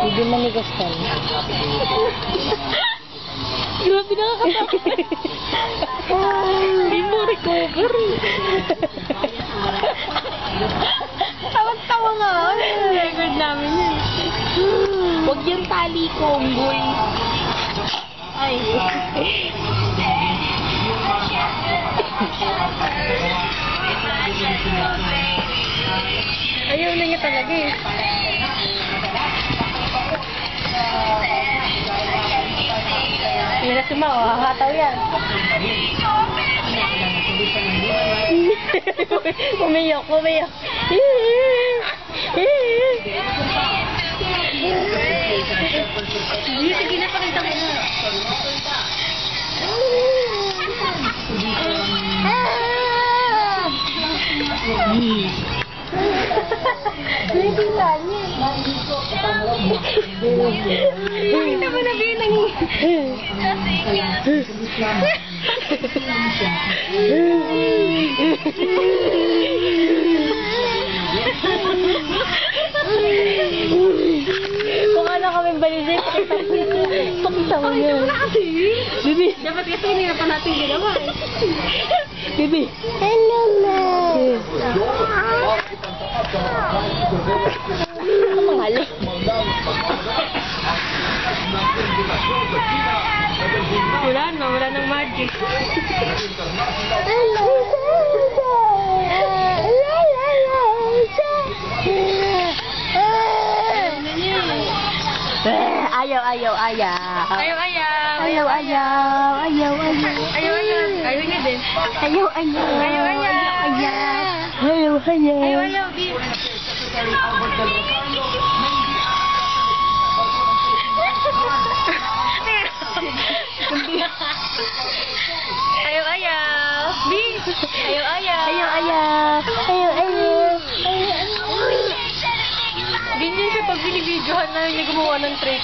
Hindi manigas ka. Grabe nakakatakot. Hindi mo recover. Tawag-tawa nga. Record namin yun. Huwag yung tali ko, boy. Ay. Ayaw na niya talaga eh. Hindi na sumaw, hahataw yan. Umiyak, umiyak. Sige na, pakita mo na. Nakita mo na ba yung kung ano kami balisay, pakita mo niya. Bibi, dapat kasi hindi na pa natin ginawa eh. Bibi, hello na. Manghali. Wala nang magic. Ayaw. Ayaw niya din. Ayaw. Ganyan siya pag binibidyohan na yung gumawa ng trick.